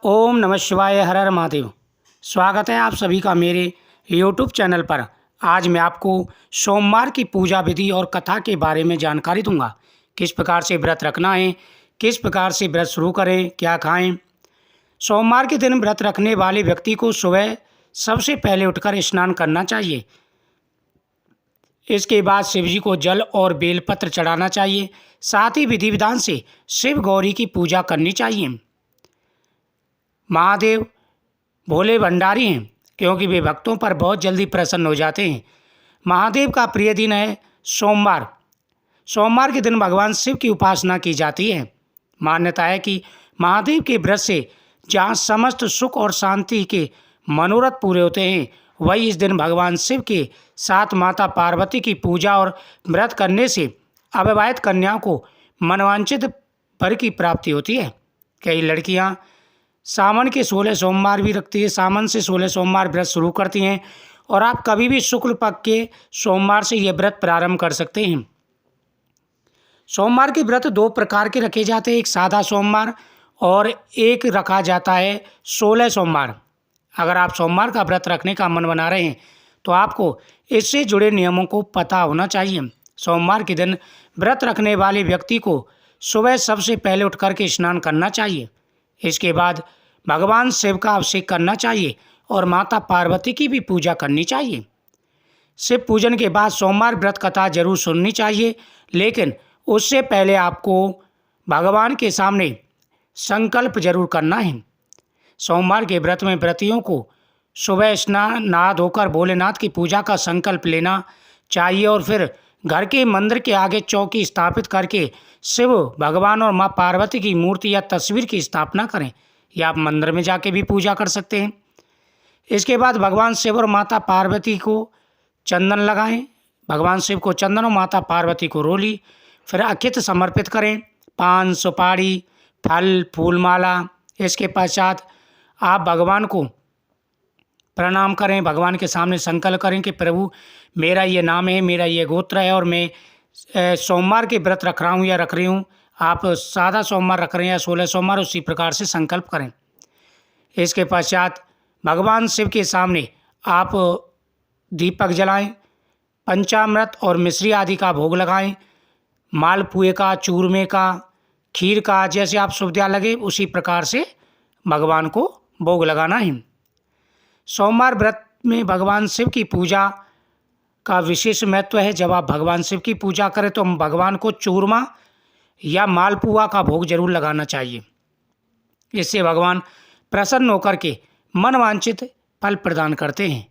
ओम नमः शिवाय। हर हर महादेव। स्वागत है आप सभी का मेरे यूट्यूब चैनल पर। आज मैं आपको सोमवार की पूजा विधि और कथा के बारे में जानकारी दूंगा। किस प्रकार से व्रत रखना है, किस प्रकार से व्रत शुरू करें, क्या खाएं। सोमवार के दिन व्रत रखने वाले व्यक्ति को सुबह सबसे पहले उठकर स्नान करना चाहिए। इसके बाद शिव जी को जल और बेलपत्र चढ़ाना चाहिए। साथ ही विधि विधान से शिव गौरी की पूजा करनी चाहिए। महादेव भोले भंडारी हैं, क्योंकि वे भक्तों पर बहुत जल्दी प्रसन्न हो जाते हैं। महादेव का प्रिय दिन है सोमवार। सोमवार के दिन भगवान शिव की उपासना की जाती है। मान्यता है कि महादेव के व्रत से जहाँ समस्त सुख और शांति के मनोरथ पूरे होते हैं, वही इस दिन भगवान शिव के साथ माता पार्वती की पूजा और व्रत करने से अविवाहित कन्याओं को मनवांछित वर की प्राप्ति होती है। कई लड़कियाँ सावन के 16 सोमवार भी रखती है। सावन से 16 सोमवार व्रत शुरू करती हैं और आप कभी भी शुक्ल पक्ष के सोमवार से ये व्रत प्रारंभ कर सकते हैं। सोमवार के व्रत दो प्रकार के रखे जाते हैं, एक सादा सोमवार और एक रखा जाता है 16 सोमवार। अगर आप सोमवार का व्रत रखने का मन बना रहे हैं तो आपको इससे जुड़े नियमों को पता होना चाहिए। सोमवार के दिन व्रत रखने वाले व्यक्ति को सुबह सबसे पहले उठ कर के स्नान करना चाहिए। इसके बाद भगवान शिव का अभिषेक करना चाहिए और माता पार्वती की भी पूजा करनी चाहिए। शिव पूजन के बाद सोमवार व्रत कथा जरूर सुननी चाहिए, लेकिन उससे पहले आपको भगवान के सामने संकल्प जरूर करना है। सोमवार के व्रत में व्रतियों को सुबह स्नान नहा धोकर भोलेनाथ की पूजा का संकल्प लेना चाहिए और फिर घर के मंदिर के आगे चौकी स्थापित करके शिव भगवान और माँ पार्वती की मूर्ति या तस्वीर की स्थापना करें, या आप मंदिर में जाके भी पूजा कर सकते हैं। इसके बाद भगवान शिव और माता पार्वती को चंदन लगाएं। भगवान शिव को चंदन और माता पार्वती को रोली, फिर अक्षत समर्पित करें, पान सुपारी फल फूलमाला। इसके पश्चात आप भगवान को प्रणाम करें, भगवान के सामने संकल्प करें कि प्रभु मेरा ये नाम है, मेरा ये गोत्र है और मैं सोमवार के व्रत रख रहा हूँ या रख रही हूँ। आप सादा सोमवार रख रहे हैं या 16 सोमवार, उसी प्रकार से संकल्प करें। इसके पश्चात भगवान शिव के सामने आप दीपक जलाएं, पंचामृत और मिश्री आदि का भोग लगाएं, मालपुए का, चूरमे का, खीर का, जैसे आप सुविधा लगे उसी प्रकार से भगवान को भोग लगाना है। सोमवार व्रत में भगवान शिव की पूजा का विशेष महत्व है। जब आप भगवान शिव की पूजा करें तो भगवान को चूरमा या मालपुआ का भोग जरूर लगाना चाहिए। इससे भगवान प्रसन्न होकर के मनवांछित फल प्रदान करते हैं।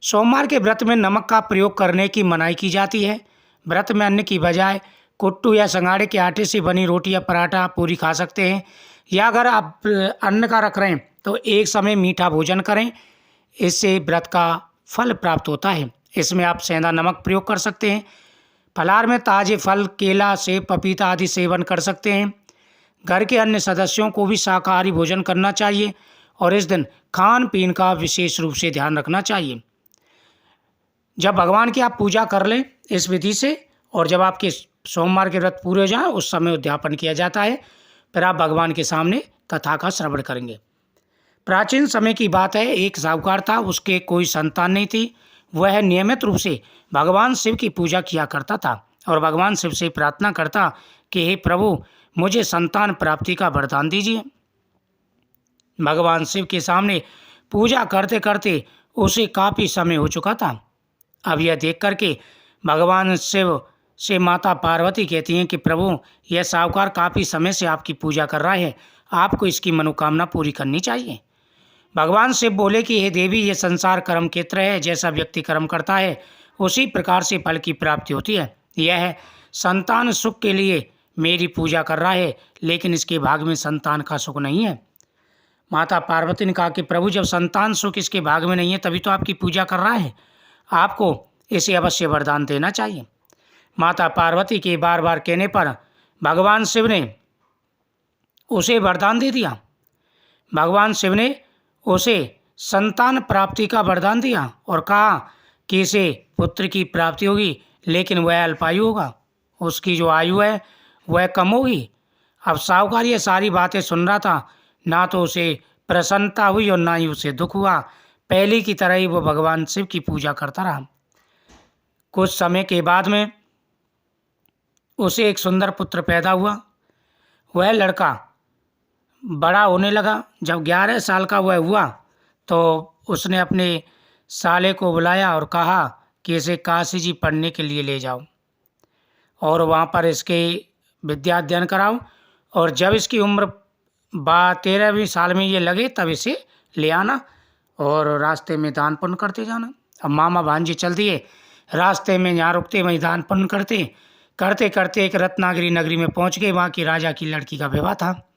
सोमवार के व्रत में नमक का प्रयोग करने की मनाही की जाती है। व्रत में अन्न की बजाय कुट्टू या संगाड़े के आटे से बनी रोटी या पराठा पूरी खा सकते हैं, या अगर आप अन्न का रख रहे हैं तो एक समय मीठा भोजन करें। इससे व्रत का फल प्राप्त होता है। इसमें आप सेंधा नमक प्रयोग कर सकते हैं। फलाहार में ताजे फल, केला, सेब, पपीता आदि सेवन कर सकते हैं। घर के अन्य सदस्यों को भी शाकाहारी भोजन करना चाहिए और इस दिन खान पीन का विशेष रूप से ध्यान रखना चाहिए। जब भगवान की आप पूजा कर लें इस विधि से, और जब आपके सोमवार के व्रत पूरे हो जाए उस समय उद्यापन किया जाता है, फिर आप भगवान के सामने कथा का श्रवण करेंगे। प्राचीन समय की बात है, एक साहूकार था, उसके कोई संतान नहीं थी। वह नियमित रूप से भगवान शिव की पूजा किया करता था और भगवान शिव से प्रार्थना करता कि हे प्रभु, मुझे संतान प्राप्ति का वरदान दीजिए। भगवान शिव के सामने पूजा करते करते उसे काफ़ी समय हो चुका था। अब यह देख करके भगवान शिव से माता पार्वती कहती हैं कि प्रभु, यह साहूकार काफ़ी समय से आपकी पूजा कर रहा है, आपको इसकी मनोकामना पूरी करनी चाहिए। भगवान शिव बोले कि हे देवी, ये संसार कर्म क्षेत्र है, जैसा व्यक्ति कर्म करता है उसी प्रकार से फल की प्राप्ति होती है। यह संतान सुख के लिए मेरी पूजा कर रहा है, लेकिन इसके भाग में संतान का सुख नहीं है। माता पार्वती ने कहा कि प्रभु, जब संतान सुख इसके भाग में नहीं है तभी तो आपकी पूजा कर रहा है, आपको इसे अवश्य वरदान देना चाहिए। माता पार्वती के बार बार कहने पर भगवान शिव ने उसे वरदान दे दिया। भगवान शिव ने उसे संतान प्राप्ति का वरदान दिया और कहा कि इसे पुत्र की प्राप्ति होगी, लेकिन वह अल्पायु होगा, उसकी जो आयु है वह कम होगी। अब साहूकार ये सारी बातें सुन रहा था, ना तो उसे प्रसन्नता हुई और ना ही उसे दुख हुआ। पहले की तरह ही वो भगवान शिव की पूजा करता रहा। कुछ समय के बाद में उसे एक सुंदर पुत्र पैदा हुआ। वह लड़का बड़ा होने लगा। जब 11 साल का वह हुआ तो उसने अपने साले को बुलाया और कहा कि इसे काशी जी पढ़ने के लिए ले जाओ और वहाँ पर इसके विद्या अध्ययन कराओ, और जब इसकी उम्र 13वीं साल में ये लगे तब इसे ले आना और रास्ते में दान पुण्य करते जाना। अब मामा भांजे चल दिए। रास्ते में यहाँ रुकते वहीं दान पुण्य करते करते करते एक रत्नागिरी नगरी में पहुँच गए। वहाँ की राजा की लड़की का विवाह था।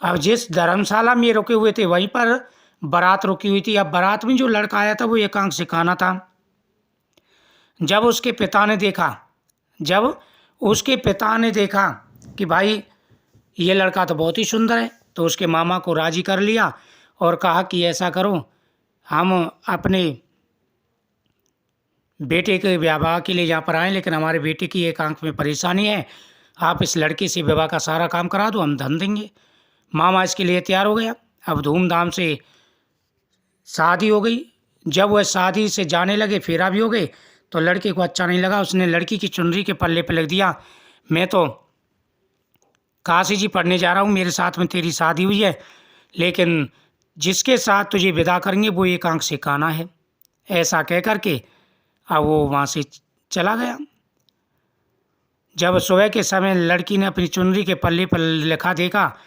अब जिस धर्मशाला में ये रुके हुए थे वहीं पर बारात रुकी हुई थी। अब बारात में जो लड़का आया था वो एकांक सिखाना था। जब उसके पिता ने देखा कि भाई ये लड़का तो बहुत ही सुंदर है, तो उसके मामा को राजी कर लिया और कहा कि ऐसा करो, हम अपने बेटे के विवाह के लिए यहाँ पर आए, लेकिन हमारे बेटे की एक आंख में परेशानी है, आप इस लड़की से विवाह का सारा काम करा दो, हम धन देंगे। मामा इसके लिए तैयार हो गया। अब धूमधाम से शादी हो गई। जब वह शादी से जाने लगे, फेरा भी हो गए, तो लड़के को अच्छा नहीं लगा। उसने लड़की की चुनरी के पल्ले पर लिख दिया, मैं तो काशी जी पढ़ने जा रहा हूँ, मेरे साथ में तेरी शादी हुई है, लेकिन जिसके साथ तुझे विदा करेंगे वो एकांक सिखाना है। ऐसा कह करके अब वो वहाँ से चला गया। जब सुबह के समय लड़की ने अपनी चुनरी के पल्ले पर लिखा देखा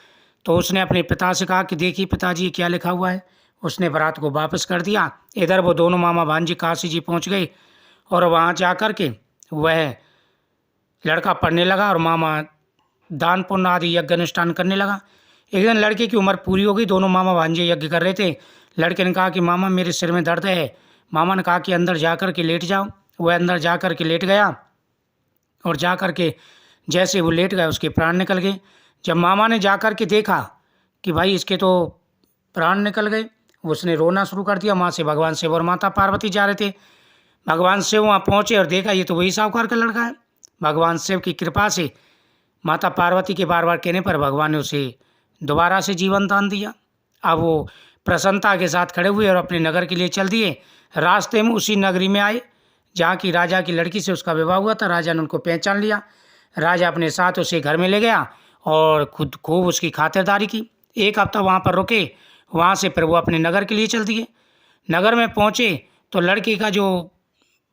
तो उसने अपने पिता से कहा कि देखिए पिताजी क्या लिखा हुआ है। उसने बारात को वापस कर दिया। इधर वो दोनों मामा भांजे काशी जी पहुँच गए और वहाँ जा कर के वह लड़का पढ़ने लगा और मामा दान पुण्य आदि यज्ञ अनुष्ठान करने लगा। एक दिन लड़के की उम्र पूरी हो गई। दोनों मामा भांजे यज्ञ कर रहे थे। लड़के ने कहा कि मामा मेरे सिर में दर्द है। मामा ने कहा कि अंदर जा कर के लेट जाओ। वह अंदर जा कर के लेट गया और जा कर के जैसे वो लेट गया उसके प्राण निकल गए। जब मामा ने जा कर के देखा कि भाई इसके तो प्राण निकल गए, उसने रोना शुरू कर दिया। वहाँ से भगवान शिव और माता पार्वती जा रहे थे। भगवान शिव वहाँ पहुँचे और देखा ये तो वही साहूकार का लड़का है। भगवान शिव की कृपा से माता पार्वती के बार बार कहने पर भगवान ने उसे दोबारा से जीवन दान दिया। अब वो प्रसन्नता के साथ खड़े हुए और अपने नगर के लिए चल दिए। रास्ते में उसी नगरी में आए जहाँ की राजा की लड़की से उसका विवाह हुआ था। राजा ने उनको पहचान लिया। राजा अपने साथ उसे घर में ले गया और खुद खूब उसकी खातिरदारी की। एक हफ्ता वहाँ पर रुके। वहाँ से फिर वो अपने नगर के लिए चल दिए। नगर में पहुँचे तो लड़की का जो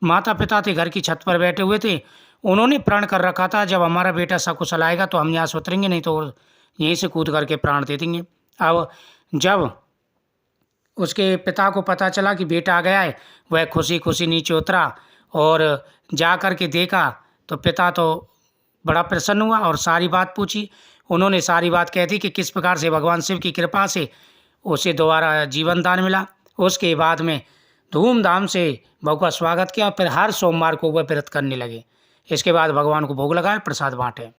माता पिता थे घर की छत पर बैठे हुए थे। उन्होंने प्रण कर रखा था जब हमारा बेटा सकुशल आएगा तो हम यहाँ से उतरेंगे, नहीं तो यहीं से कूद करके प्राण दे देंगे। अब जब उसके पिता को पता चला कि बेटा आ गया है, वह खुशी खुशी नीचे उतरा और जा कर के देखा तो पिता तो बड़ा प्रसन्न हुआ और सारी बात पूछी। उन्होंने सारी बात कह दी कि किस प्रकार से भगवान शिव की कृपा से उसे दोबारा जीवन दान मिला। उसके बाद में धूमधाम से बहू का स्वागत किया और फिर हर सोमवार को वह व्रत करने लगे। इसके बाद भगवान को भोग लगाए, प्रसाद बांटे।